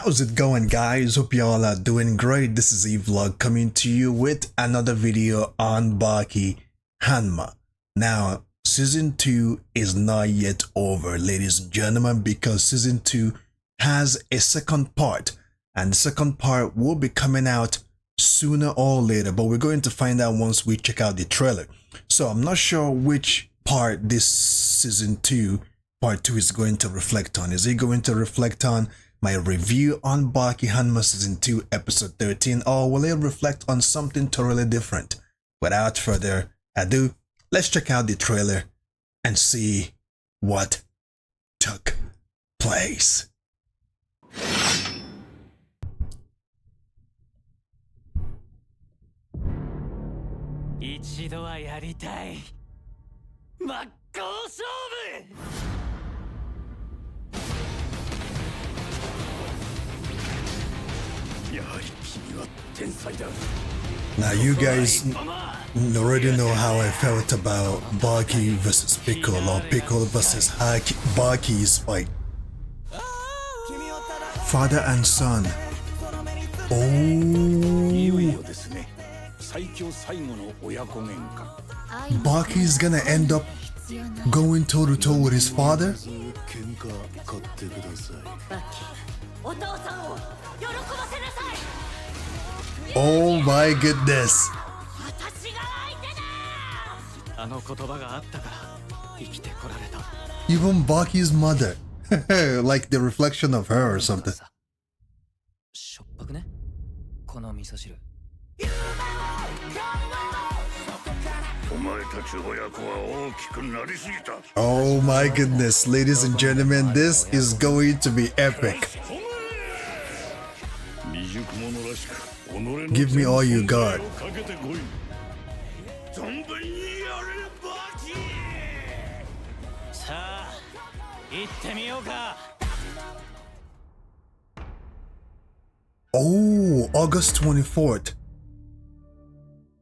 How's it going, guys? Hope y'all are doing great. This is E-Vlog coming to you with another video on Baki Hanma. Now, season 2 is not yet over, ladies and gentlemen, because season 2 has a second part, and the second part will be coming out sooner or later, but we're going to find out once we check out the trailer. So I'm not sure which part this season 2 part 2 is going to reflect on. Is it going to reflect on my review on Baki Hanma season 2 episode 13, or will it reflect on something totally different? Without further ado, let's check out the trailer and see what took place. Now you guys already know how I felt about Baki versus Pickle, or Pickle versus Baki's fight. Father and son. Oh, Baki's gonna end up going toe to toe with his father? Oh my goodness. Even Baki's mother. Like the reflection of her or something. Oh my goodness, ladies and gentlemen, this is going to be epic. Give me all you got. Oh, August 24th.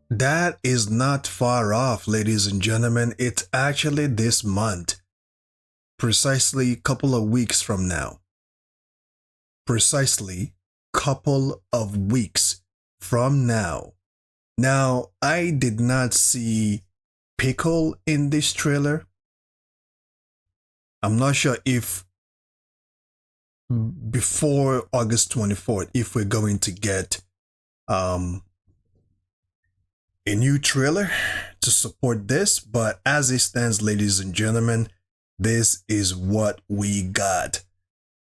That is not far off, ladies and gentlemen. It's actually this month. Precisely a couple of weeks from now. Precisely couple of weeks from now. Now, I did not see Pickle in this trailer. I'm not sure if before August 24th, if we're going to get a new trailer to support this, but as it stands, ladies and gentlemen, this is what we got.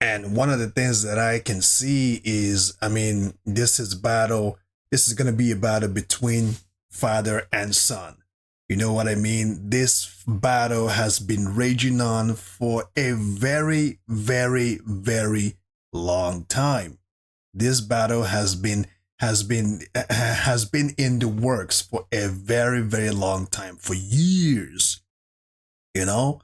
And one of the things that I can see is, I mean, this is going to be a battle between father and son. You know what I mean? This battle has been raging on for a very, very, very long time. This battle has been in the works for a very, very long time, for years. You know,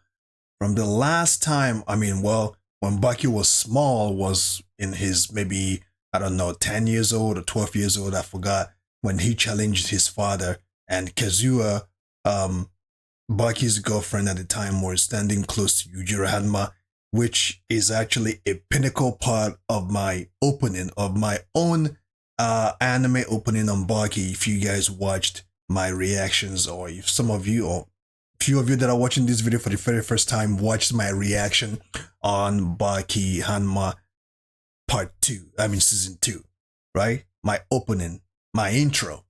from the last time, I mean, well, when Baki was small, was in his maybe, I don't know, 10 years old or 12 years old, I forgot, when he challenged his father, and Kazuha, Baki's girlfriend at the time, was standing close to Yujiro Hanma, which is actually a pinnacle part of my opening, of my own anime opening on Baki. If you guys watched my reactions, or if some of you, or few of you that are watching this video for the very first time, watched my reaction on Baki Hanma part 2, I mean season 2, right? My opening, my intro.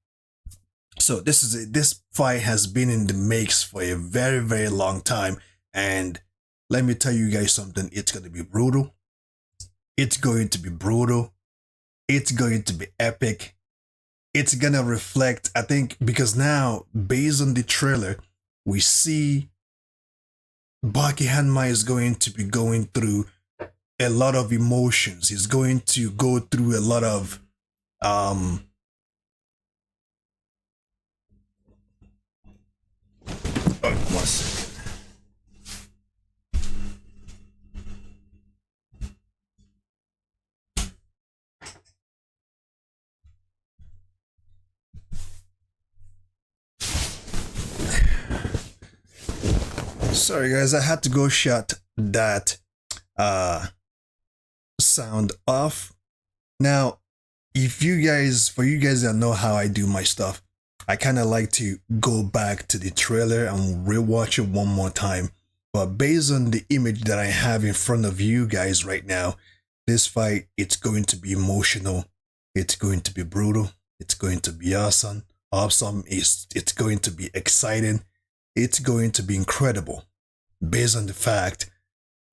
So this fight has been in the makes for a very, very long time, and let me tell you guys something, it's going to be brutal. It's going to be brutal. It's going to be epic. It's going to reflect, I think, because now, based on the trailer, we see Baki Hanma is going to be going through a lot of emotions. He's going to go through a lot of one second. Sorry guys, I had to go shut that sound off. Now, if you guys, for you guys that know how I do my stuff, I kind of like to go back to the trailer and rewatch it one more time. But based on the image that I have in front of you guys right now, this fight, it's going to be emotional. It's going to be brutal. It's going to be awesome. Awesome. It's going to be exciting. It's going to be incredible. Based on the fact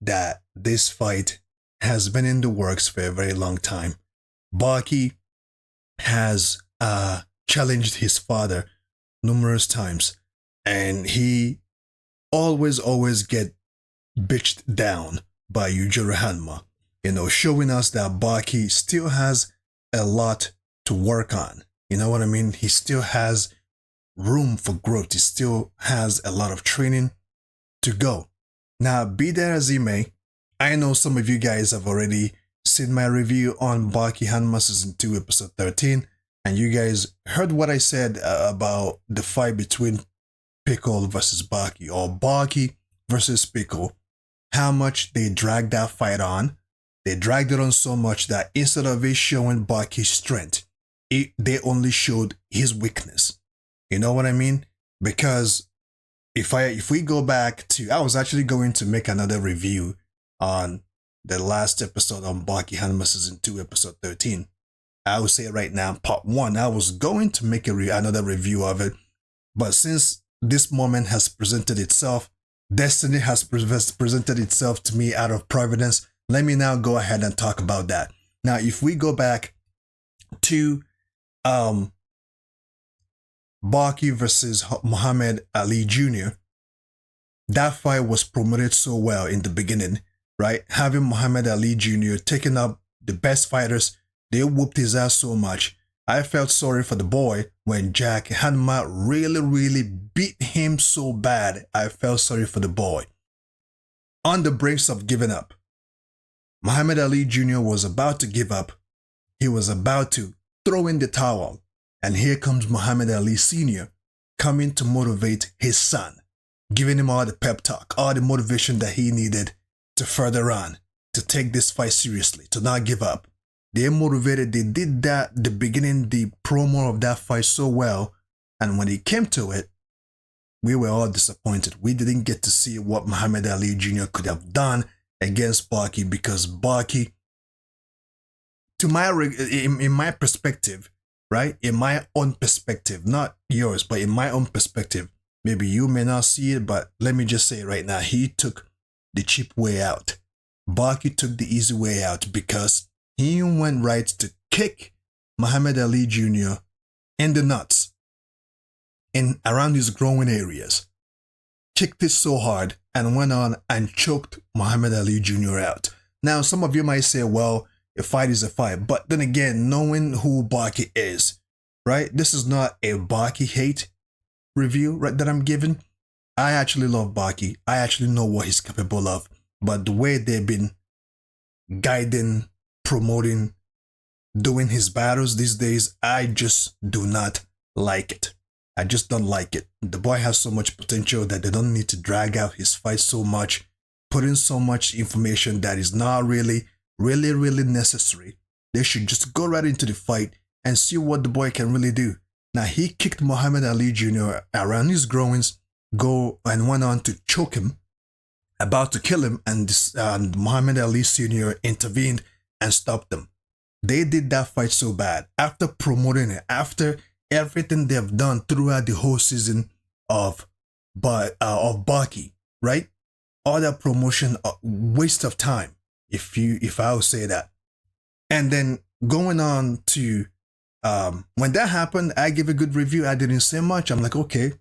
that this fight has been in the works for a very long time. Baki has challenged his father numerous times, and he always get bitched down by Yujiro Hanma. You know, showing us that Baki still has a lot to work on. You know what I mean? He still has room for growth. He still has a lot of training to go. Now, be that as he may, I know some of you guys have already seen my review on Baki Hanma Season 2, Episode 13, and you guys heard what I said about the fight between Pickle versus Baki, or Baki versus Pickle, how much they dragged that fight on. They dragged it on so much that instead of it showing Baki's strength, they only showed his weakness. You know what I mean? Because if we go back to, I was actually going to make another review on the last episode on Baki Hanma Season 2, Episode 13. I will say it right now, Part 1. I was going to make another review of it, but since this moment has presented itself, destiny has presented itself to me out of providence, let me now go ahead and talk about that. Now, if we go back to Baki versus Muhammad Ali Jr., that fight was promoted so well in the beginning, right? Having Muhammad Ali Jr. taking up the best fighters, they whooped his ass so much. I felt sorry for the boy when Jack Hanma really beat him so bad. I felt sorry for the boy. On the brinks of giving up, Muhammad Ali Jr. was about to give up. He was about to throw in the towel. And here comes Muhammad Ali Sr. coming to motivate his son, giving him all the pep talk, all the motivation that he needed to further on, to take this fight seriously, to not give up. They motivated, they did that, the beginning, the promo of that fight so well. And when it came to it, we were all disappointed. We didn't get to see what Muhammad Ali Jr. could have done against Baki, because Baki, in my perspective, right? In my own perspective, not yours, but in my own perspective, maybe you may not see it, but let me just say right now, he took the cheap way out. Baki took the easy way out because he went right to kick Muhammad Ali Jr. in the nuts, in around his growing areas. Kicked it so hard and went on and choked Muhammad Ali Jr. out. Now, some of you might say, well, a fight is a fight. But then again, knowing who Baki is, right? This is not a Baki hate review, right, that I'm giving. I actually love Baki. I actually know what he's capable of. But the way they've been guiding, promoting, doing his battles these days, I just do not like it. I just don't like it. The boy has so much potential that they don't need to drag out his fight so much, put in so much information that is not really necessary. They should just go right into the fight and see what the boy can really do. Now, he kicked Muhammad Ali Jr. around his groins, and went on to choke him, about to kill him, and Muhammad Ali Sr. intervened and stopped them. They did that fight so bad. After promoting it, after everything they've done throughout the whole season of Baki, right? All that promotion, waste of time, if I would say that. And then going on to when that happened, I gave a good review. I didn't say much. I'm like, okay,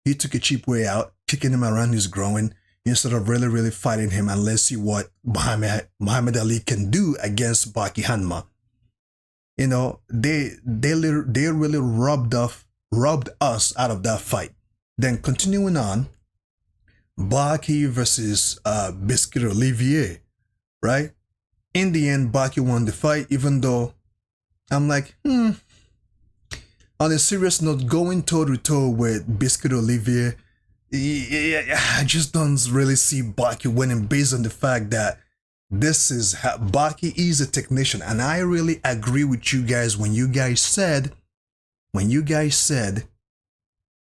he took a cheap way out, kicking him around his groin instead of really fighting him, and let's see what Muhammad Ali can do against Baki Hanma. You know, they really robbed us out of that fight. Then continuing on, Baki versus Biscuit Olivier, right? In the end, Baki won the fight, even though I'm like, On a serious note, going toe-to-toe with Biscuit Olivier, I just don't really see Baki winning based on the fact that This is how Baki is a technician, and I really agree with you guys when you guys said, when you guys said,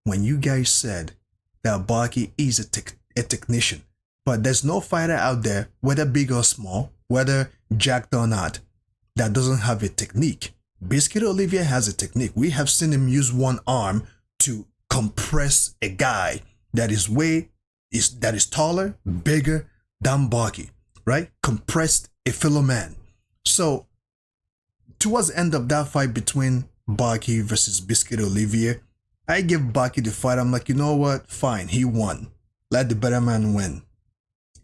when you guys said that Baki is a technician. But there's no fighter out there, whether big or small, whether jacked or not, that doesn't have a technique. Biscuit Olivier has a technique. We have seen him use one arm to compress a guy that is taller, bigger than Baki, right? Compressed a fellow man. So towards the end of that fight between Baki versus Biscuit Olivier, I give Baki the fight. I'm like, you know what? Fine, he won. Let the better man win.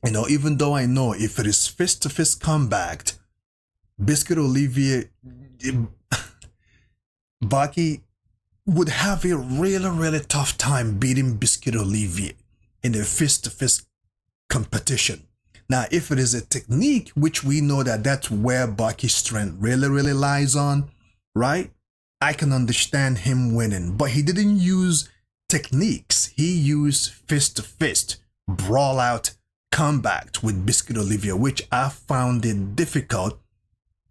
You know, even though I know if it is fist-to-fist combat, Biscuit Olivier, Baki would have a really, really tough time beating Biscuit Olivier in a fist-to-fist competition. Now, if it is a technique, which we know that that's where Baki's strength really, really lies on, right? I can understand him winning, but he didn't use techniques. He used fist-to-fist, brawl-out combat with Biscuit Olivier, which I found it difficult.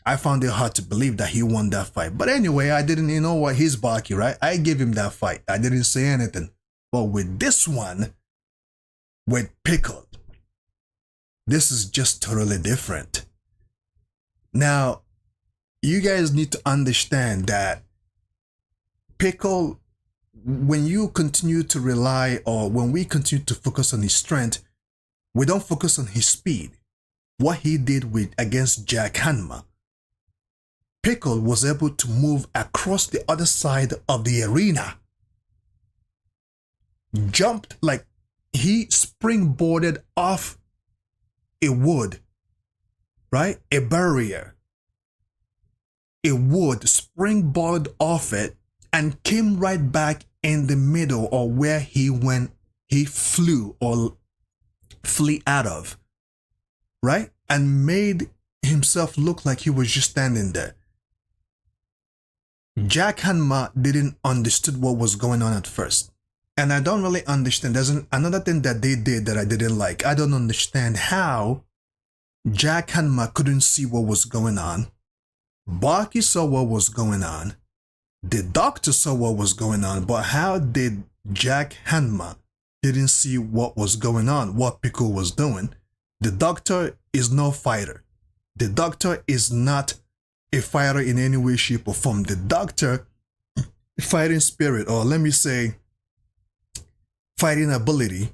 I found it hard to believe that he won that fight. But anyway, I didn't, you know what, he's Baki, right? I gave him that fight. I didn't say anything. But with this one, with Pickle, this is just totally different. Now, you guys need to understand that Pickle, when you continue to rely, or when we continue to focus on his strength, we don't focus on his speed. What he did against Jack Hanma, Pickle was able to move across the other side of the arena. Jumped, like he springboarded off a wood, right? A barrier. A wood, springboarded off it and came right back in the middle, or where he flew or flee out of, right? And made himself look like he was just standing there. Jack Hanma didn't understood what was going on at first. And I don't really understand. There's another thing that they did that I didn't like. I don't understand how Jack Hanma couldn't see what was going on. Baki saw what was going on. The doctor saw what was going on. But how did Jack Hanma didn't see what was going on, what Pickle was doing? The doctor is no fighter. The doctor is not a fighter in any way, shape, or form. The doctor, fighting spirit, or let me say, fighting ability,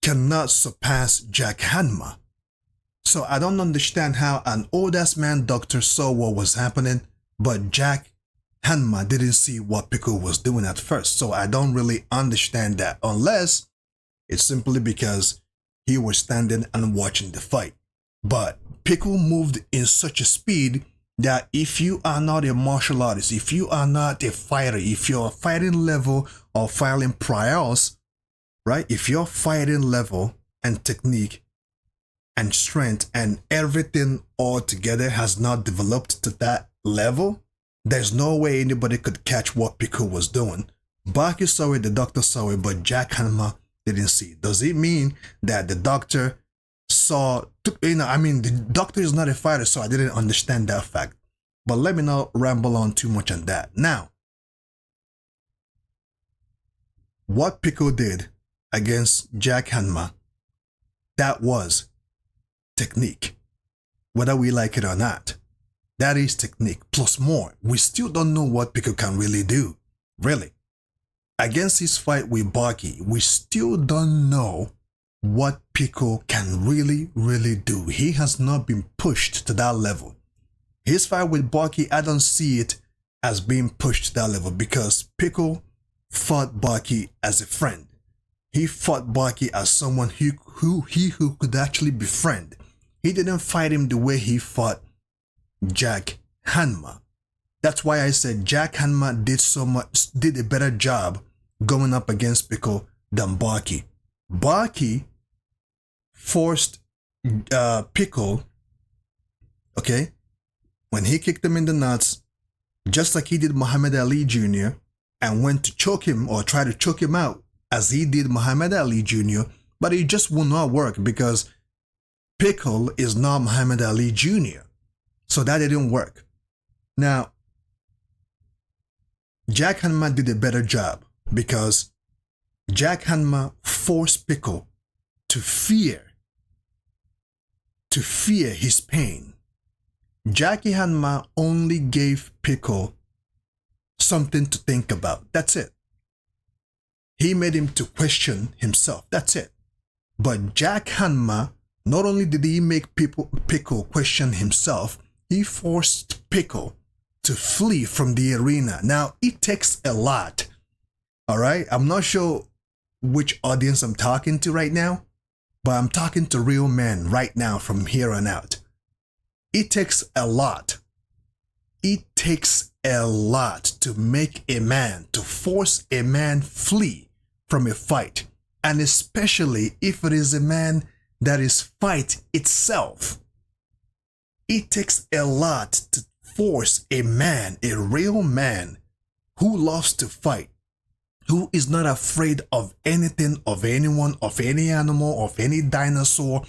cannot surpass Jack Hanma. So I don't understand how an old-ass man doctor saw what was happening, but Jack Hanma didn't see what Pickle was doing at first. So I don't really understand that, unless it's simply because he was standing and watching the fight. But Pickle moved in such a speed that if you are not a martial artist, if you are not a fighter, if your fighting level or fighting prowess, right? If your fighting level and technique and strength and everything all together has not developed to that level, there's no way anybody could catch what Pickle was doing. Baki saw it, the doctor saw it, but Jack Hanma didn't see it. Does it mean that the doctor saw, the doctor is not a fighter, so I didn't understand that fact. But let me not ramble on too much on that. Now, what Pickle did against Jack Hanma, that was technique. Whether we like it or not, that is technique plus more. We still don't know what Pickle can really do. Really. Against his fight with Baki, we still don't know what Pickle can really, really do. He has not been pushed to that level. His fight with Baki, I don't see it as being pushed to that level, because Pickle fought Baki as a friend. He fought Baki as someone who could actually befriend. He didn't fight him the way he fought Jack Hanma. That's why I said Jack Hanma did a better job going up against Pickle than Baki. Baki forced Pickle, okay, when he kicked him in the nuts, just like he did Muhammad Ali Jr., and went to choke him or try to choke him out as he did Muhammad Ali Jr., but it just will not work because Pickle is not Muhammad Ali Jr. So that didn't work. Now, Jack Hanma did a better job because Jack Hanma forced Pickle to fear his pain. Jackie Hanma only gave Pickle something to think about. That's it. He made him to question himself. That's it. But Jack Hanma, not only did he make Pickle question himself, he forced Pickle to flee from the arena. Now, it takes a lot. All right? I'm not sure which audience I'm talking to right now, but I'm talking to real men right now from here on out. It takes a lot. It takes a lot to make a man, to force a man flee from a fight. And especially if it is a man that is fight itself. It takes a lot to force a man, a real man, who loves to fight, who is not afraid of anything, of anyone, of any animal, of any dinosaur,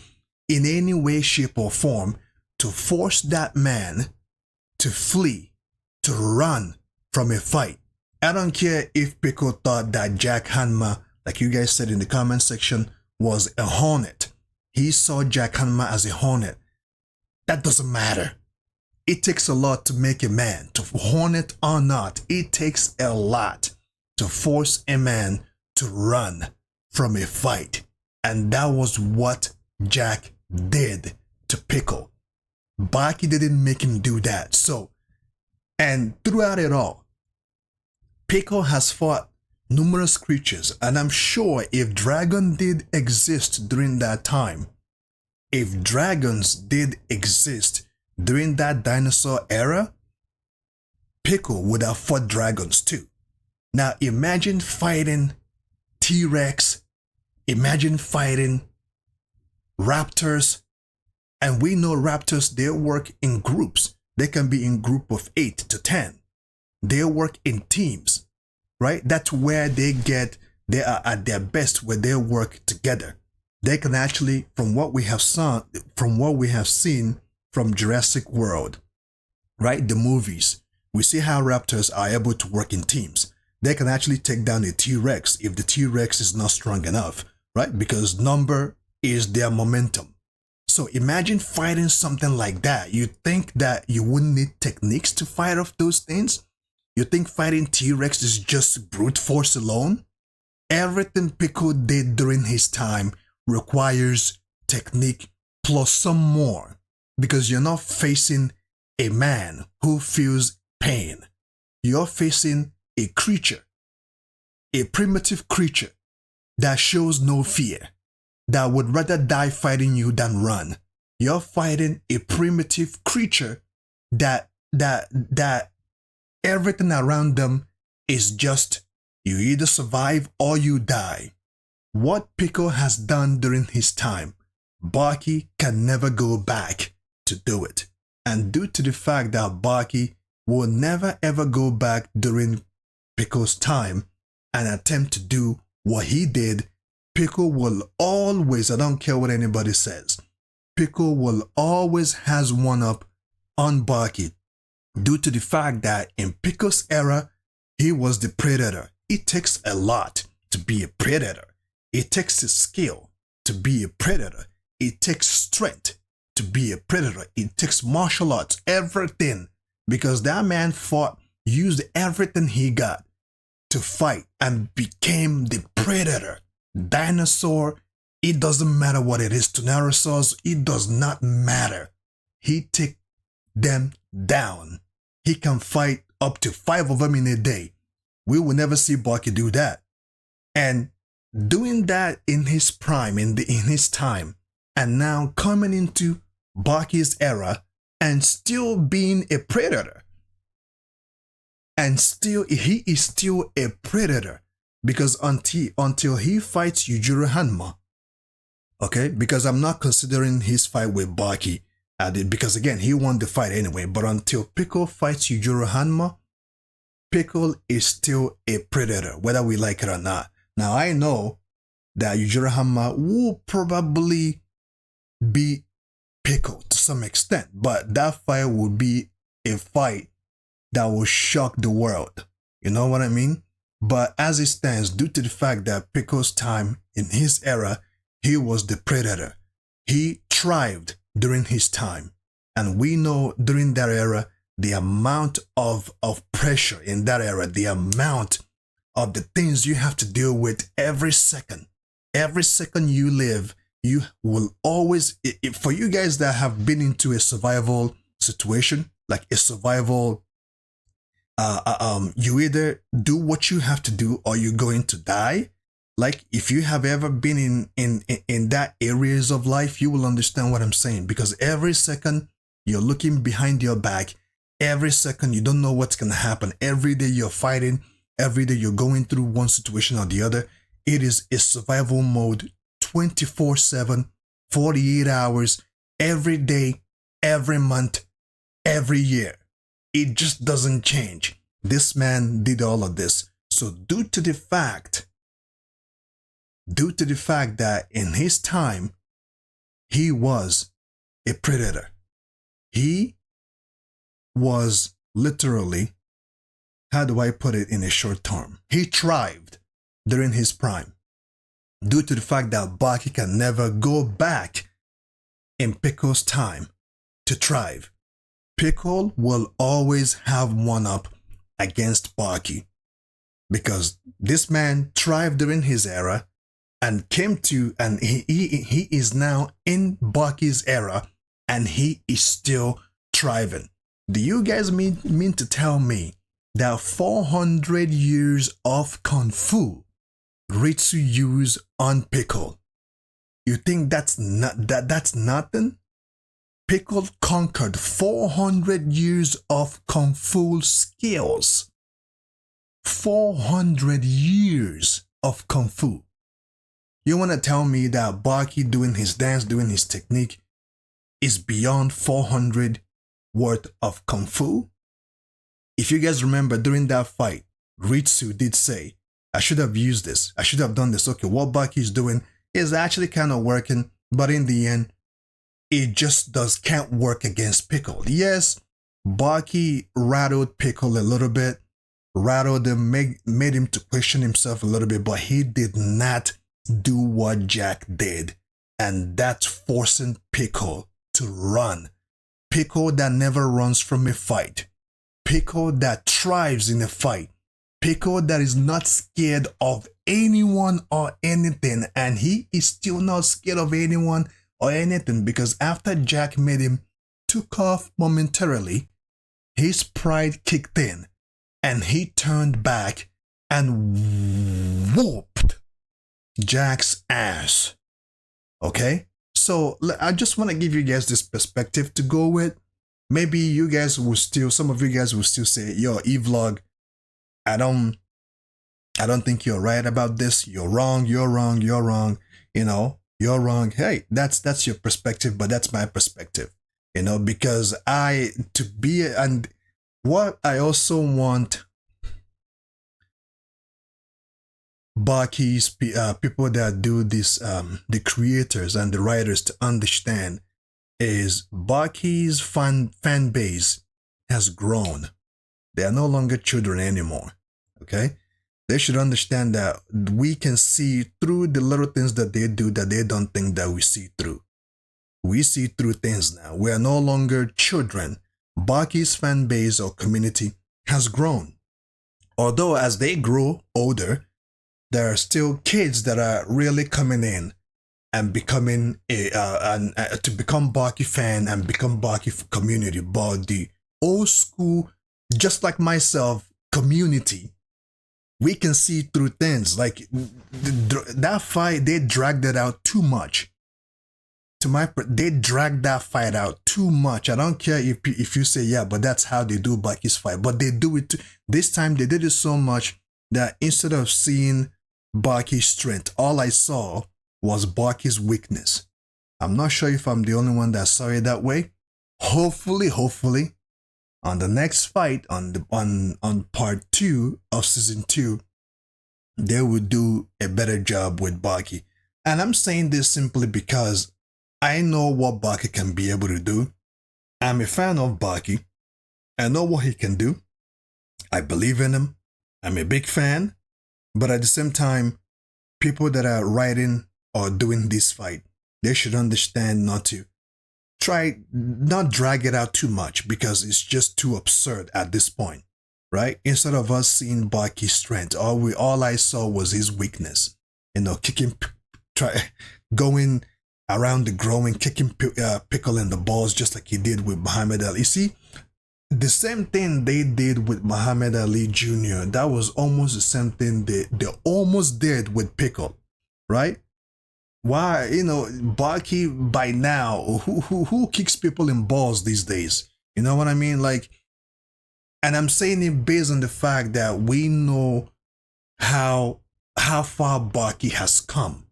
in any way, shape, or form, to force that man to flee, to run from a fight. I don't care if Pickle thought that Jack Hanma, like you guys said in the comment section, was a hornet. He saw Jack Hanma as a hornet. That doesn't matter. It takes a lot to make a man, to hornet or not. It takes a lot to force a man to run from a fight. And that was what Jack did to Pickle. Baki didn't make him do that. So, and throughout it all, Pickle has fought numerous creatures, and I'm sure if dragon did exist during that time, if dragons did exist during that dinosaur era, Pickle would have fought dragons too. Now imagine fighting T-Rex, imagine fighting raptors, and we know raptors, they work in groups. They can be in group of 8 to 10. They work in teams, right? That's where they are at their best, where they work together. They can actually, from what we have seen from Jurassic World, right? The movies, we see how raptors are able to work in teams. They can actually take down a T-Rex if the T-Rex is not strong enough, right? Because number is their momentum. So imagine fighting something like that. You think that you wouldn't need techniques to fight off those things? You think fighting T-Rex is just brute force alone? Everything Pickle did during his time requires technique plus some more, because you're not facing a man who feels pain. You're facing a creature, a primitive creature that shows no fear, that would rather die fighting you than run. You're fighting a primitive creature that everything around them is just, you either survive or you die. What Pickle has done during his time, Baki can never go back to do it. And due to the fact that Baki will never ever go back during Pickle's time and attempt to do what he did, Pickle will always, I don't care what anybody says, Pickle will always has one up on Baki, due to the fact that in Pickle's era, he was the predator. It takes a lot to be a predator. It takes a skill to be a predator. It takes strength to be a predator. It takes martial arts, everything, because that man used everything he got to fight and became the predator. Dinosaur, it doesn't matter what it is. Tyrannosaurs, it does not matter. He take them down. He can fight up to 5 of them in a day. We will never see Baki do that. And doing that in his prime, in his time, and now coming into Baki's era and still being a predator. And still, he is still a predator. Because until he fights Yujiro Hanma, okay? Because I'm not considering his fight with Baki, because again, he won the fight anyway. But until Pickle fights Yujiro Hanma, Pickle is still a predator, whether we like it or not. Now, I know that Yujiro Hanma will probably be Pickle to some extent, but that fight would be a fight that will shock the world. You know what I mean? But as it stands, due to the fact that Pickle's time in his era, he was the predator. He thrived during his time. And we know during that era, the amount of pressure in that era, the amount of the things you have to deal with every second. Every second you live, you will always, for you guys that have been into a survival situation, like a survival, you either do what you have to do or you're going to die. Like if you have ever been in that areas of life, you will understand what I'm saying, because every second you're looking behind your back. Every second you don't know what's going to happen. Every day you're fighting. Every day you're going through one situation or the other. It is a survival mode 24/7, 48 hours, every day, every month, every year. It just doesn't change. This man did all of this. So due to the fact that in his time, he was a predator. He was literally, how do I put it in a short term? He thrived during his prime due to the fact that Baki can never go back in Pickle's time to thrive. Pickle will always have one up against Baki because this man thrived during his era and he is now in Baki's era and he is still thriving. Do you guys mean to tell me that 400 years of Kung Fu Ritsu used on Pickle? You think that's nothing? Pickle conquered 400 years of Kung Fu skills. 400 years of Kung Fu. You want to tell me that Baki doing his dance, doing his technique is beyond 400 worth of Kung Fu? If you guys remember during that fight, Ritsu did say, I should have used this. I should have done this. Okay, what Baki is doing is actually kind of working, but in the end, it just can't work against Pickle. Yes, Baki rattled Pickle a little bit, rattled him, made him to question himself a little bit, but he did not do what Jack did, and that's forcing Pickle to run. Pickle that never runs from a fight. Pickle that thrives in a fight. Pickle that is not scared of anyone or anything, and he is still not scared of anyone or anything, because after Jack made him took off momentarily, his pride kicked in and he turned back and whooped Jack's ass. Okay? So I just want to give you guys this perspective to go with. Maybe you guys will still, some of you guys will still say, yo, E-Vlog, I don't think you're right about this. You're wrong, you know, you're wrong. Hey, that's your perspective, but that's my perspective, you know, because and what I also want Baki's people that do this, the creators and the writers to understand is Baki's fan base has grown. They are no longer children anymore. Okay? They should understand that we can see through the little things that they do that they don't think that we see through. We see through things now. We are no longer children. Baki's fan base or community has grown. Although as they grow older, there are still kids that are really coming in and becoming to become Baki fan and become Baki community. But the old school, just like myself, community, we can see through things. Like that fight, they dragged it out too much. They dragged that fight out too much. I don't care if you say, yeah, but that's how they do Baki's fight. But they do it this time. They did it so much that instead of seeing Baki's strength, all I saw was Baki's weakness. I'm not sure if I'm the only one that saw it that way. Hopefully, on the next fight, on part 2 of season 2, they will do a better job with Baki. And I'm saying this simply because I know what Baki can be able to do. I'm a fan of Baki. I know what he can do. I believe in him. I'm a big fan. But at the same time, people that are writing or doing this fight, they should understand not to not drag it out too much because it's just too absurd at this point, right? Instead of us seeing Baki's strength, all I saw was his weakness. Kicking, going around the growing, kicking Pickle in the balls just like he did with Muhammad Ali. You see, the same thing they did with Muhammad Ali Jr. That was almost the same thing they almost did with Pickle, right? Why, Baki by now, who kicks people in balls these days? You know what I mean? Like, and I'm saying it based on the fact that we know how far Baki has come.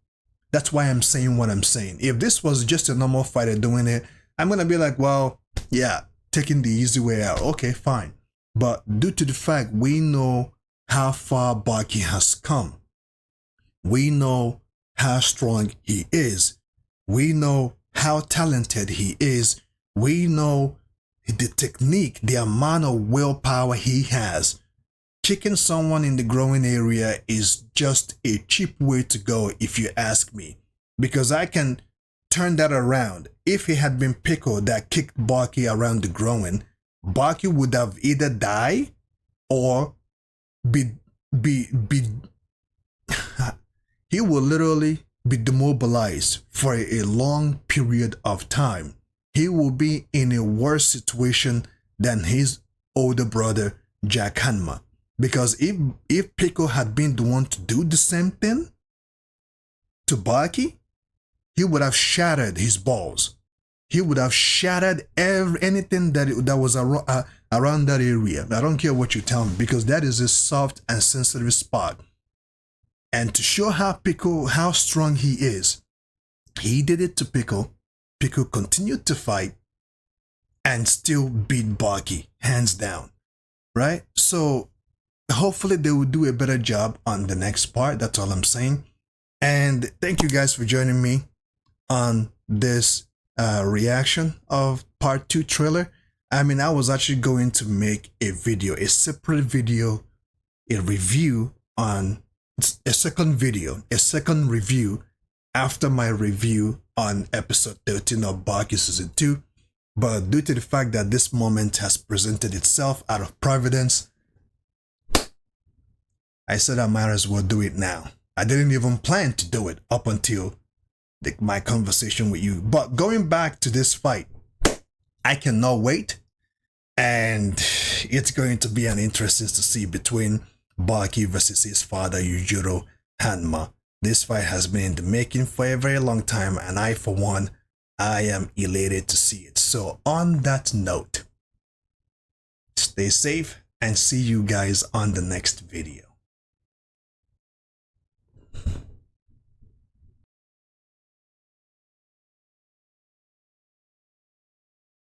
That's why I'm saying what I'm saying. If this was just a normal fighter doing it, I'm gonna be like, well, yeah, taking the easy way out. Okay, fine. But due to the fact we know how far Baki has come, we know how strong he is, we know how talented he is, we know the technique, the amount of willpower he has. Kicking someone in the growing area is just a cheap way to go, if you ask me, because I can turn that around. If it had been Pickle that kicked Baki around the growing, Baki would have either died or be he will literally be demobilized for a long period of time. He will be in a worse situation than his older brother Jack Hanma. Because if Pickle had been the one to do the same thing to Baki, he would have shattered his balls. He would have shattered anything that was around that area. I don't care what you tell me, because that is a soft and sensitive spot. And to show how strong he is, he did it to Pickle. Pickle continued to fight and still beat Baki, hands down, right? So hopefully they will do a better job on the next part. That's all I'm saying. And thank you guys for joining me on this reaction of part 2 trailer. I mean, I was actually going to make a separate video, a review on a second review after my review on episode 13 of Baki season 2. But due to the fact that this moment has presented itself out of providence, I said I might as well do it now. I didn't even plan to do it up until my conversation with you. But going back to this fight, I cannot wait. And it's going to be an interesting to see between Baki versus his father, Yujiro Hanma. This fight has been in the making for a very long time, and I, for one, I am elated to see it. So on that note, stay safe and see you guys on the next video.